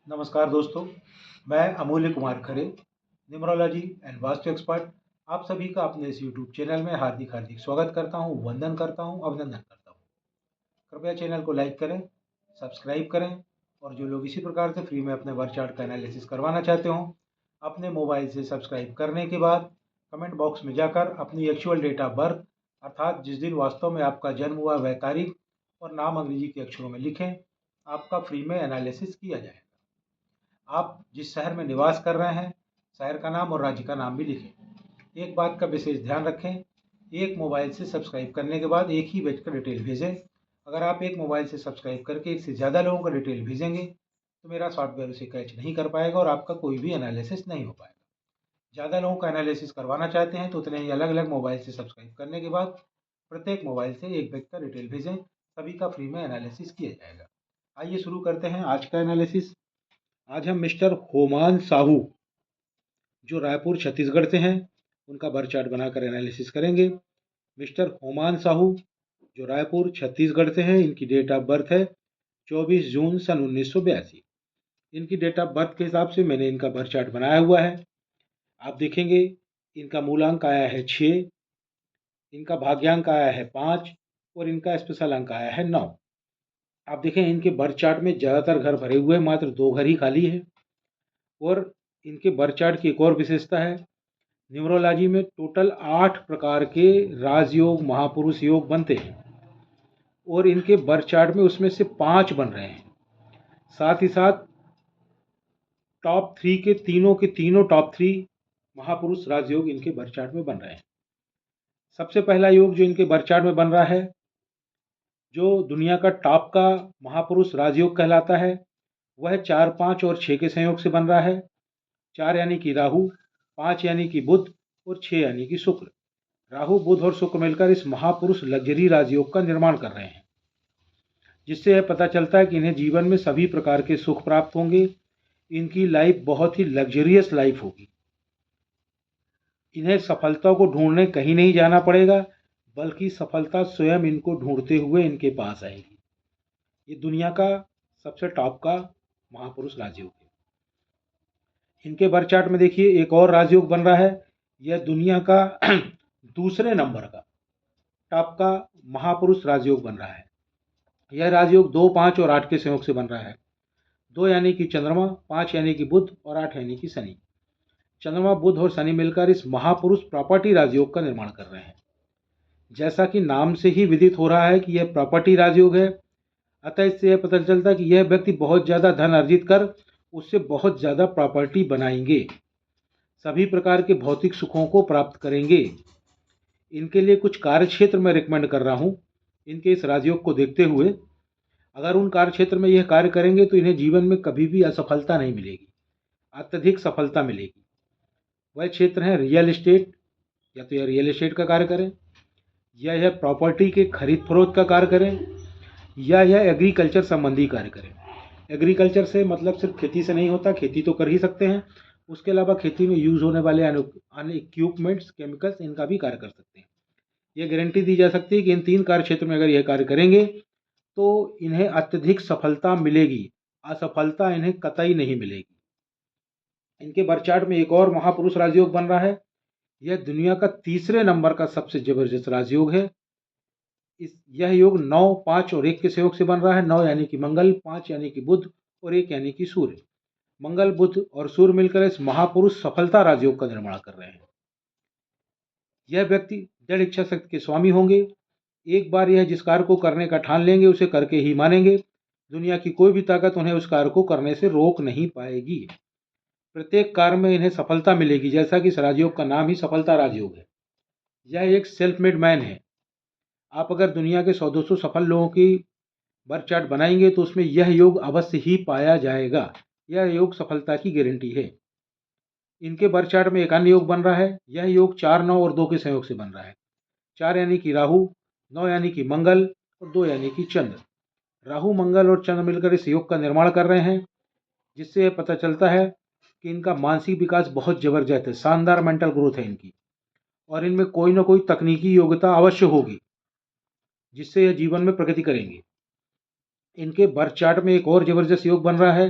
नमस्कार दोस्तों, मैं अमूल्य Kumar Khare, numerology and vastu expert, आप सभी का अपने इस यूट्यूब चैनल में हार्दिक हार्दिक स्वागत करता हूं, वंदन करता हूं, अभिनंदन करता हूं। कृपया चैनल को लाइक करें, सब्सक्राइब करें और जो लोग इसी प्रकार से फ्री में अपने बर्थ चार्ट का एनालिसिस करवाना चाहते हो, अपने मोबाइल से सब्सक्राइब करने के बाद कमेंट बॉक्स में जाकर अपनी एक्चुअल डेट ऑफ बर्थ अर्थात जिस दिन वास्तव में आपका जन्म हुआ वह तारीख और नाम अंग्रेजी के अक्षरों में लिखें। आपका फ्री में एनालिसिस किया जाएगा। आप जिस शहर में निवास कर रहे हैं, शहर का नाम और राज्य का नाम भी लिखें। एक बात का विशेष ध्यान रखें, एक मोबाइल से सब्सक्राइब करने के बाद एक ही व्यक्ति का डिटेल भेजें। अगर आप एक मोबाइल से सब्सक्राइब करके एक से ज़्यादा लोगों का डिटेल भेजेंगे तो मेरा सॉफ्टवेयर उसे कैच नहीं कर पाएगा और आपका कोई भी एनालिसिस नहीं हो पाएगा। ज़्यादा लोगों का एनालिसिस करवाना चाहते हैं तो उतने ही अलग अलग मोबाइल से सब्सक्राइब करने के बाद प्रत्येक मोबाइल से एक व्यक्ति का डिटेल भेजें, सभी का फ्री में एनालिसिस किया जाएगा। आइए शुरू करते हैं आज का एनालिसिस। आज हम मिस्टर होमान साहू जो रायपुर छत्तीसगढ़ से हैं उनका बर्थ चार्ट बनाकर एनालिसिस करेंगे। मिस्टर होमान साहू जो रायपुर छत्तीसगढ़ से हैं, इनकी डेट ऑफ बर्थ है 24 जून सन 1982। इनकी डेट ऑफ बर्थ के हिसाब से मैंने इनका बर्थ चार्ट बनाया हुआ है। आप देखेंगे इनका मूलांक आया है 6, इनका भाग्यांक आया है 5 और इनका स्पेशल अंक आया है 9। आप देखें इनके बर्थ चार्ट में ज़्यादातर घर भरे हुए, मात्र 2 घर ही खाली है। और इनके बर्थ चार्ट की एक और विशेषता है, न्यूमरोलॉजी में टोटल 8 प्रकार के राजयोग महापुरुष योग बनते हैं और इनके बर्थ चार्ट में उसमें से 5 बन रहे हैं। साथ ही साथ टॉप 3 के तीनों टॉप 3 महापुरुष राजयोग इनके बर्थ चार्ट में बन रहे हैं। सबसे पहला योग जो इनके बर्थ चार्ट में बन रहा है, जो दुनिया का टॉप का महापुरुष राजयोग कहलाता है, वह 4, 5 और 6 के संयोग से बन रहा है। 4 यानी कि राहु, 5 यानी कि बुध और 6 यानी कि शुक्र। राहु, बुध और शुक्र मिलकर इस महापुरुष लग्जरी राजयोग का निर्माण कर रहे हैं, जिससे यह पता चलता है कि इन्हें जीवन में सभी प्रकार के सुख प्राप्त होंगे। इनकी लाइफ बहुत ही लग्जरियस लाइफ होगी। इन्हें सफलता को ढूंढने कहीं नहीं जाना पड़ेगा, बल्कि सफलता स्वयं इनको ढूंढते हुए इनके पास आएगी। ये दुनिया का सबसे टॉप का महापुरुष राजयोग है। इनके बर्थ चार्ट में देखिए एक और राजयोग बन रहा है। यह दुनिया का दूसरे नंबर का टॉप का महापुरुष राजयोग बन रहा है। यह राजयोग 2, 5 और 8 के संयोग से बन रहा है। 2 यानी कि चंद्रमा, 5 यानी कि बुध और 8 यानी कि शनि। चंद्रमा, बुध और शनि मिलकर इस महापुरुष प्रॉपर्टी राजयोग का निर्माण कर रहे हैं। जैसा कि नाम से ही विदित हो रहा है कि यह प्रॉपर्टी राजयोग है, अतः इससे यह पता चलता है कि यह व्यक्ति बहुत ज़्यादा धन अर्जित कर उससे बहुत ज़्यादा प्रॉपर्टी बनाएंगे, सभी प्रकार के भौतिक सुखों को प्राप्त करेंगे। इनके लिए कुछ कार्य क्षेत्र मैं रिकमेंड कर रहा हूँ। इनके इस राजयोग को देखते हुए अगर उन कार्य क्षेत्र में यह कार्य करेंगे तो इन्हें जीवन में कभी भी असफलता नहीं मिलेगी, अत्यधिक सफलता मिलेगी। वह क्षेत्र है रियल एस्टेट, या तो यह रियल एस्टेट का कार्य करें, या यह प्रॉपर्टी के खरीद फरोख्त का कार्य करें, या यह एग्रीकल्चर संबंधी कार्य करें। एग्रीकल्चर से मतलब सिर्फ खेती से नहीं होता, खेती तो कर ही सकते हैं, उसके अलावा खेती में यूज़ होने वाले अन्य इक्विपमेंट्स, केमिकल्स, इनका भी कार्य कर सकते हैं। यह गारंटी दी जा सकती है कि इन 3 कार्य क्षेत्र में अगर यह कार्य करेंगे तो इन्हें अत्यधिक सफलता मिलेगी, असफलता इन्हें कतई नहीं मिलेगी। इनके बर्थ चार्ट में एक और महापुरुष राजयोग बन रहा है। यह दुनिया का तीसरे नंबर का सबसे जबरदस्त राजयोग है। यह योग 9, 5 और 1 के सहयोग से बन रहा है। 9 यानी कि मंगल, 5 यानी कि बुध और 1 यानी कि सूर्य। मंगल, बुध और सूर्य मिलकर इस महापुरुष सफलता राजयोग का निर्माण कर रहे हैं। यह व्यक्ति दृढ़ इच्छा शक्ति के स्वामी होंगे। एक बार यह जिस कार्य को करने का ठान लेंगे उसे करके ही मानेंगे। दुनिया की कोई भी ताकत उन्हें उस कार्य को करने से रोक नहीं पाएगी। प्रत्येक कार्य में इन्हें सफलता मिलेगी, जैसा कि इस राजयोग का नाम ही सफलता राजयोग है। यह एक सेल्फ मेड मैन है। आप अगर दुनिया के 100-200 सफल लोगों की बर्थ चार्ट बनाएंगे तो उसमें यह योग अवश्य ही पाया जाएगा। यह योग सफलता की गारंटी है। इनके बर्थ चार्ट में एक अन्य योग बन रहा है। यह योग 4, 9 और 2 के संयोग से बन रहा है। 4 यानी कि राहु, 9 यानी कि मंगल और 2 यानी कि चंद्र। राहु, मंगल और चंद्र मिलकर इस योग का निर्माण कर रहे हैं, जिससे यह पता चलता है कि इनका मानसिक विकास बहुत जबरदस्त है, शानदार मेंटल ग्रोथ है इनकी, और इनमें कोई ना कोई तकनीकी योग्यता अवश्य होगी, जिससे यह जीवन में प्रगति करेंगे। इनके बर्थ चार्ट में एक और जबरदस्त योग बन रहा है।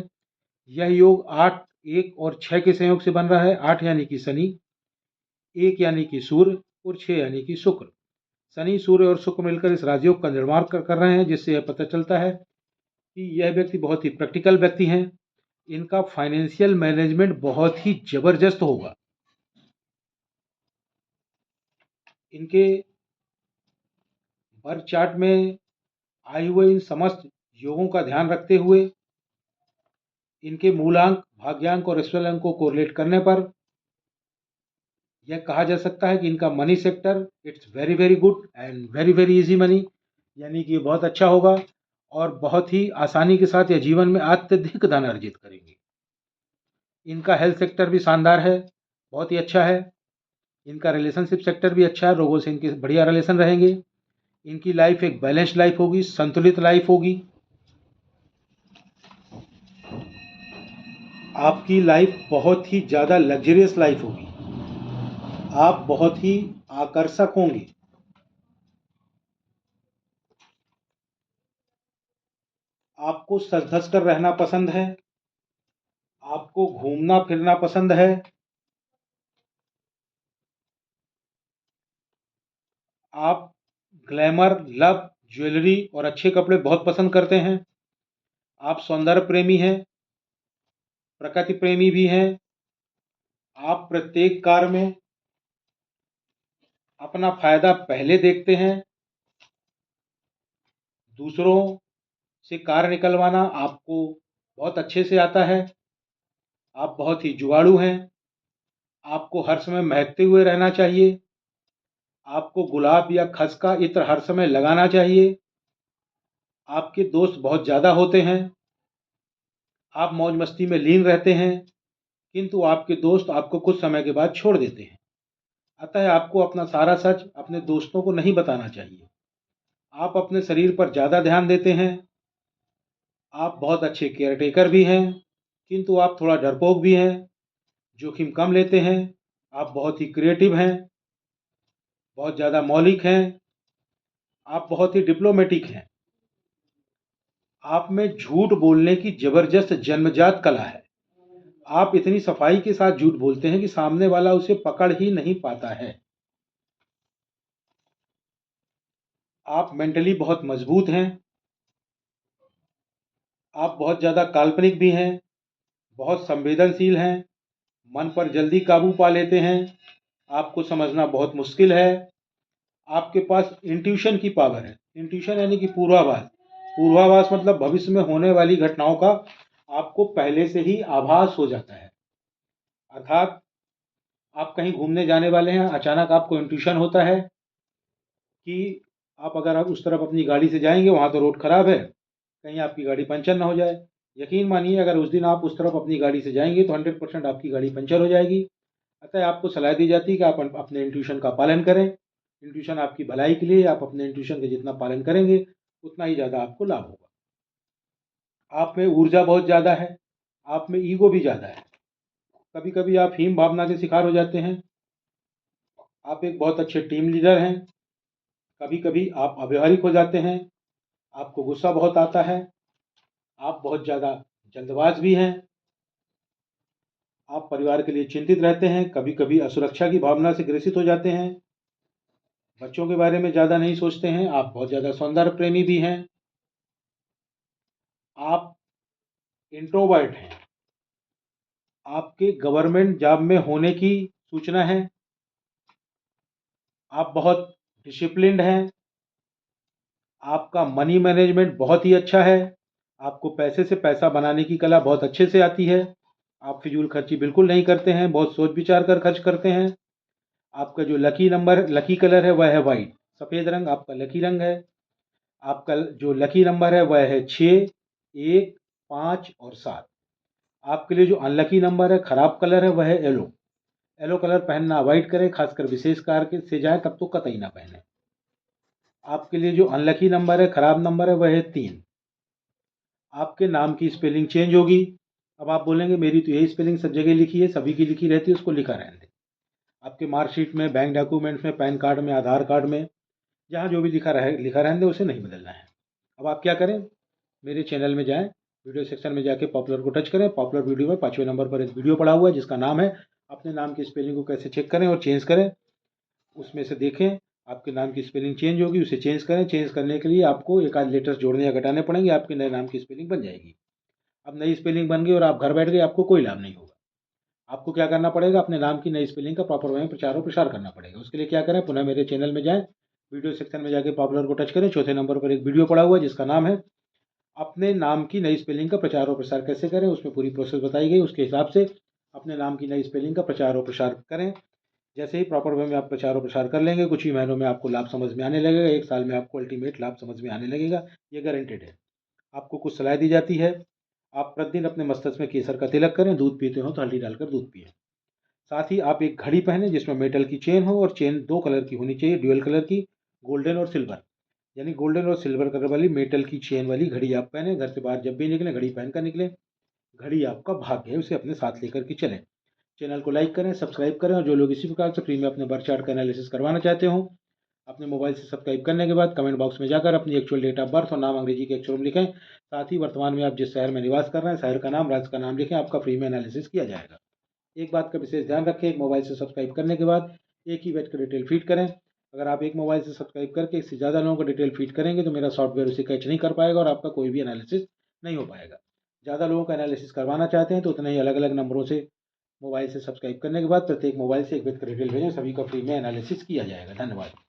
यह योग 8, 1 और 6 के संयोग से बन रहा है। 8 यानी कि शनि, 1 यानी कि सूर्य और 6 यानी कि शुक्र। शनि, सूर्य और शुक्र मिलकर इस राजयोग का निर्माण कर रहे हैं, जिससे यह पता चलता है कि यह व्यक्ति बहुत ही प्रैक्टिकल व्यक्ति हैं। इनका फाइनेंशियल मैनेजमेंट बहुत ही जबरदस्त होगा। इनके बर्थ चार्ट में आए हुए इन समस्त योगों का ध्यान रखते हुए इनके मूलांक, भाग्यांक और स्पेल अंक को कोरिलेट करने पर यह कहा जा सकता है कि इनका money sector it's very very good and very very easy money, यानी कि ये बहुत अच्छा होगा और बहुत ही आसानी के साथ यह जीवन में अत्यधिक धन अर्जित करेंगे। इनका हेल्थ सेक्टर भी शानदार है, बहुत ही अच्छा है। इनका रिलेशनशिप सेक्टर भी अच्छा है, लोगों से इनके बढ़िया रिलेशन रहेंगे। इनकी लाइफ एक बैलेंस्ड लाइफ होगी, संतुलित लाइफ होगी। आपकी लाइफ बहुत ही ज़्यादा लग्जरियस लाइफ होगी। आप बहुत ही आकर्षक होंगे। आपको सज धज कर रहना पसंद है। आपको घूमना फिरना पसंद है। आप ग्लैमर, लव, ज्वेलरी और अच्छे कपड़े बहुत पसंद करते हैं। आप सौंदर्य प्रेमी हैं, प्रकृति प्रेमी भी हैं। आप प्रत्येक कार्य में अपना फायदा पहले देखते हैं। दूसरों से कार्य निकलवाना आपको बहुत अच्छे से आता है। आप बहुत ही जुगाड़ू हैं। आपको हर समय महकते हुए रहना चाहिए। आपको गुलाब या खस का इत्र हर समय लगाना चाहिए। आपके दोस्त बहुत ज़्यादा होते हैं। आप मौज मस्ती में लीन रहते हैं, किंतु आपके दोस्त आपको कुछ समय के बाद छोड़ देते हैं। अतः आपको अपना सारा सच अपने दोस्तों को नहीं बताना चाहिए। आप अपने शरीर पर ज़्यादा ध्यान देते हैं। आप बहुत अच्छे केयरटेकर भी हैं, किंतु आप थोड़ा डरपोक भी हैं, जोखिम कम लेते हैं। आप बहुत ही क्रिएटिव हैं, बहुत ज़्यादा मौलिक हैं। आप बहुत ही डिप्लोमेटिक हैं। आप में झूठ बोलने की जबरदस्त जन्मजात कला है। आप इतनी सफाई के साथ झूठ बोलते हैं कि सामने वाला उसे पकड़ ही नहीं पाता है। आप मेंटली बहुत मजबूत हैं। आप बहुत ज़्यादा काल्पनिक भी हैं, बहुत संवेदनशील हैं, मन पर जल्दी काबू पा लेते हैं। आपको समझना बहुत मुश्किल है। आपके पास इंट्यूशन की पावर है। इंट्यूशन यानी कि पूर्वाभास। पूर्वाभास मतलब भविष्य में होने वाली घटनाओं का आपको पहले से ही आभास हो जाता है। अर्थात आप कहीं घूमने जाने वाले हैं, अचानक आपको इंट्यूशन होता है कि आप उस तरफ अपनी गाड़ी से जाएंगे, वहाँ तो रोड खराब है, कहीं आपकी गाड़ी पंचर ना हो जाए। यकीन मानिए, अगर उस दिन आप उस तरफ अपनी गाड़ी से जाएंगे तो 100% आपकी गाड़ी पंचर हो जाएगी। अतः आपको सलाह दी जाती है कि आप अपने इंट्यूशन का पालन करें। इंट्यूशन आपकी भलाई के लिए, आप अपने इंट्यूशन का जितना पालन करेंगे उतना ही ज़्यादा आपको लाभ होगा। आप में ऊर्जा बहुत ज़्यादा है। आप में ईगो भी ज़्यादा है। कभी कभी आप हीन भावना के शिकार हो जाते हैं। आप एक बहुत अच्छे टीम लीडर हैं। कभी कभी आप अव्यवहारिक हो जाते हैं। आपको गुस्सा बहुत आता है। आप बहुत ज़्यादा जल्दबाज भी हैं। आप परिवार के लिए चिंतित रहते हैं। कभी कभी असुरक्षा की भावना से ग्रसित हो जाते हैं। बच्चों के बारे में ज़्यादा नहीं सोचते हैं। आप बहुत ज़्यादा सौंदर्य प्रेमी भी हैं। आप इंट्रोवर्ट हैं। आपके गवर्नमेंट जॉब में होने की सूचना है। आप बहुत डिसिप्लिन्ड हैं। आपका मनी मैनेजमेंट बहुत ही अच्छा है। आपको पैसे से पैसा बनाने की कला बहुत अच्छे से आती है। आप फिजूल खर्ची बिल्कुल नहीं करते हैं, बहुत सोच विचार कर खर्च करते हैं। आपका जो लकी कलर है वह है वाइट, सफ़ेद रंग आपका लकी रंग है। आपका जो लकी नंबर है वह है 6, 1, 5 और 7। आपके लिए जो अनलकी नंबर है, खराब कलर है, वह है येलो। येलो कलर पहनना अवॉइड करें, खासकर विशेष कार्य से जाए तब तो कतई ना पहने। आपके लिए जो अनलकी नंबर है, खराब नंबर है, वह है 3। आपके नाम की स्पेलिंग चेंज होगी। अब आप बोलेंगे मेरी तो यही स्पेलिंग सब जगह लिखी है, सभी की लिखी रहती है, उसको लिखा रहने दें। आपके मार्कशीट में, बैंक डॉक्यूमेंट्स में, पैन कार्ड में, आधार कार्ड में, जहाँ जो भी लिखा रहने दें, उसे नहीं बदलना है। अब आप क्या करें, मेरे चैनल में जाएं, वीडियो सेक्शन में जाके पॉपुलर को टच करें। पॉपुलर वीडियो में 5वें नंबर पर एक वीडियो पड़ा हुआ है जिसका नाम है अपने नाम की स्पेलिंग को कैसे चेक करें और चेंज करें। उसमें से देखें आपके नाम की स्पेलिंग चेंज होगी, उसे चेंज करें। चेंज करने के लिए आपको एक आध लेटर्स जोड़ने या घटाने पड़ेंगे, आपके नए नाम की स्पेलिंग बन जाएगी। अब नई स्पेलिंग बन गई और आप घर बैठ गए, आपको कोई लाभ नहीं होगा। आपको क्या करना पड़ेगा, अपने नाम की नई स्पेलिंग का प्रॉपर वे में प्रचार और प्रसार करना पड़ेगा। उसके लिए क्या करें, पुनः मेरे चैनल में जाएं, वीडियो सेक्शन में जाके पॉपुलर को टच करें। चौथे नंबर पर एक वीडियो पड़ा हुआ है जिसका नाम है अपने नाम की नई स्पेलिंग का प्रचार और प्रसार कैसे करें। उसमें पूरी प्रोसेस बताई गई, उसके हिसाब से अपने नाम की नई स्पेलिंग का प्रचार और प्रसार करें। जैसे ही प्रॉपर वे में आप प्रचार और प्रसार कर लेंगे, कुछ ही महीनों में आपको लाभ समझ में आने लगेगा। 1 साल में आपको अल्टीमेट लाभ समझ में आने लगेगा, ये गारंटेड है। आपको कुछ सलाह दी जाती है, आप प्रतिदिन अपने मस्तिष्क में केसर का तिलक करें, दूध पीते हो तो हल्दी डालकर दूध पिएं। साथ ही आप एक घड़ी पहने जिसमें मेटल की चेन हो और चेन 2 कलर की होनी चाहिए, ड्यूअल कलर की, गोल्डन और सिल्वर। यानी गोल्डन और सिल्वर कलर वाली मेटल की चेन वाली घड़ी आप पहने। घर से बाहर जब भी निकलें घड़ी पहनकर निकलें। घड़ी आपका भाग्य है, उसे अपने साथ लेकर के चलें। चैनल को लाइक करें, सब्सक्राइब करें और जो लोग इसी प्रकार से फ्री में अपने बर्थ चार्ट का एनालिसिस करवाना चाहते हो, अपने मोबाइल से सब्सक्राइब करने के बाद कमेंट बॉक्स में जाकर अपनी एक्चुअल डेट ऑफ बर्थ और नाम अंग्रेजी के अक्षरों में लिखें। साथ ही वर्तमान में आप जिस शहर में निवास कर रहे हैं, शहर का नाम, राज्य का नाम लिखें, आपका फ्री में एनालिसिस किया जाएगा। एक बात का विशेष ध्यान रखें, एक मोबाइल से सब्सक्राइब करने के बाद एक ही बैच का डिटेल फीड करें। अगर आप एक मोबाइल से सब्सक्राइब करके इससे ज़्यादा लोगों का डिटेल फीड करेंगे तो मेरा सॉफ्टवेयर उसे कैच नहीं कर पाएगा और आपका कोई भी एनालिसिस नहीं हो पाएगा। ज़्यादा लोगों का एनालिसिस करवाना चाहते हैं तो उतने ही अलग अलग नंबरों से मोबाइल से सब्सक्राइब करने के बाद प्रत्येक मोबाइल से एक बैच का डिटेल भेजें, सभी का फ्री में एनालिसिस किया जाएगा। धन्यवाद।